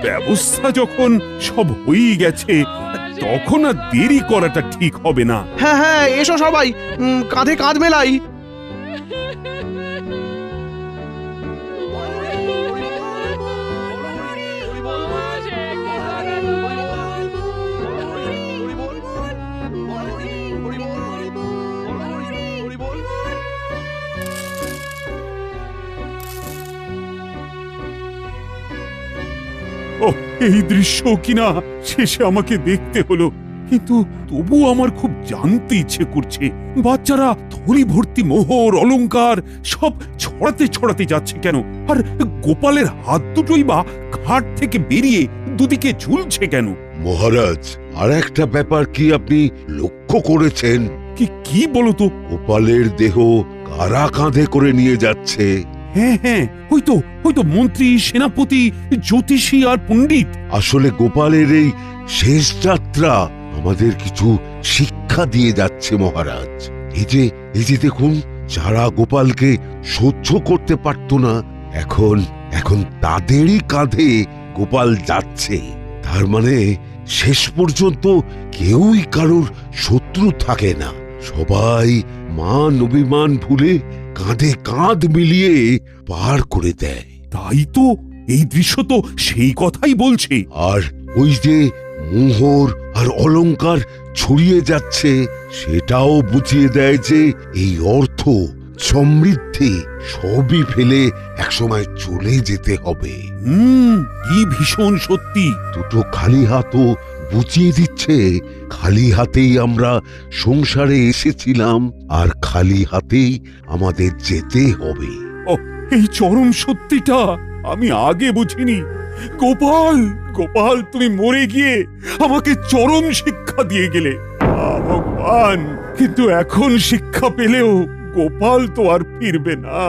ব্যবস্থা যখন সব হয়েই গেছে, তখন আর দেরি করাটা ঠিক হবে না। হ্যাঁ হ্যাঁ, এসো সবাই, কাঁধে কাঁধ মেলাই। ও, এই দৃশ্য কিনা শেষে আমাকে দেখতে হলো, কিন্তু তবু আমার খুব জানতে ইচ্ছে করছে, বাচ্চারা থলি ভর্তি মোহর অলংকার সব ছড়াতে ছড়াতে যাচ্ছে কেন? আর গোপালের হাত দুটোই বা ঘাট থেকে বেরিয়ে দুদিকে ঝুলছে কেন? মহারাজ, আর একটা ব্যাপার কি আপনি লক্ষ্য করেছেন? কি বলো তো? গোপালের দেহ কারা কাঁধে করে নিয়ে যাচ্ছে? হ্যাঁ হ্যাঁ, হয়তো মন্ত্রী, সেনাপতি, জ্যোতিষী আর পণ্ডিত। আসলে গোপালের এই শেষ যাত্রা আমাদের কিছু শিক্ষা দিয়ে যাচ্ছে মহারাজ। এই যে দেখুন, যারা গোপালকে সহ্য করতে পারত না, এখন তাদেরই কাঁধে গোপাল যাচ্ছে। তার মানে শেষ পর্যন্ত কেউই কারোর শত্রু থাকে না, সবাই মান অভিমান ভুলে কাঁধে কাঁধ মিলিয়ে পার করে দেয়। তাই তো, এই দৃশ্য তো সেই কথাই বলছে। আর ওই যে মোহর আর অলংকার ছড়িয়ে যাচ্ছে, সেটাও বুঝিয়ে দেয় যে এই অর্থ, সমৃদ্ধি সবই ফেলে একসময় চলে যেতে হবে। কি ভীষণ সত্যি। দুটো খালি হাতও বুঝিয়ে দিচ্ছে, খালি হাতেই আমরা সংসারে এসেছিলাম, আর খালি হাতেই আমাদের যেতে হবে। এই চরম সত্যিটা আমি আগে বুঝিনি। গোপাল, তুমি মরে গিয়ে আমাকে চরম শিক্ষা দিয়ে গেলে। ভগবান, কিন্তু এখন শিক্ষা পেলেও গোপাল তো আর ফিরবে না।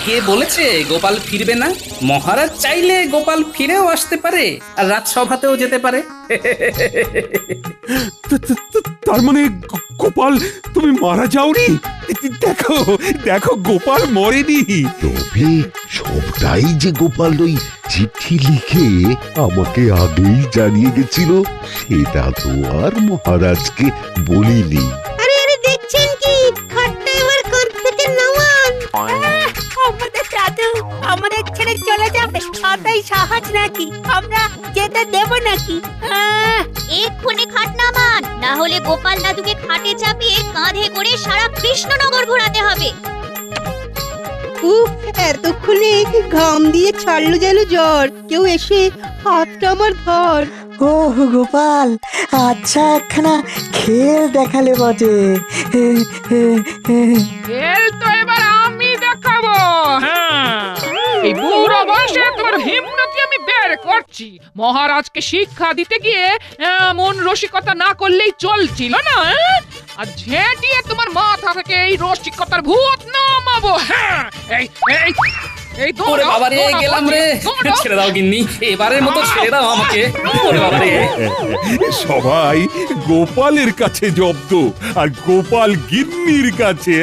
কে বলেছে গোপাল ফিরবে না? মহারাজ চাইলে গোপাল ফিরেও আসতে পারে, আর রাজসভাতেও যেতে পারে। তার মানে গোপাল, তুমি মারা যাওনি? দেখো গোপাল মরেনি। তবে সবটাই যে গোপাল ওই চিঠি লিখে আমাকে আগেই জানিয়ে গেছিল, সেটা তো আর মহারাজকে বলিনি। আরে দেখছেন কি, খাটটা এবার কাঁধ থেকে নামান। আমাদের দাদু আমাদের ছেড়ে চলে যাবে, তাই সাহস নাকি আমরা যেতে দেব নাকি? এক্ষুনি খাট নামান, না হলে গোপাল দাদুকে খাটে চাপিয়ে কাঁধে করে সারা কৃষ্ণনগর ঘোরাতে হবে। এতক্ষণে ঘাম দিয়ে ছাড়লো যেন জ্বর, কেউ এসে হাতটা আমার ধর। ও গোপাল, আচ্ছা একখানা খেল দেখালে বটে। খেল তো এবার আমি দেখাবো। হ্যাঁ, এই বুড়ো বয়সে তোমার হিম্মতি আমি বের করছি। মহারাজকে শিক্ষা দিতে গিয়ে এমন রসিকতা না করলেই চলছিল না। আর ঝেঁটিয়ে তোমার মাথা থেকে এই রসিকতার ভূত নামাবো। হ্যাঁ, এই ওরে বাবা রে, গেলাম রে। ছেড়ে দাও গিন্নি, এবারের মতো ছেড়ে দাও আমাকে। ওরে বাবা রে। সবাই গোপালের কাছে জব্দ, আর গোপাল গিন্নির কাছে।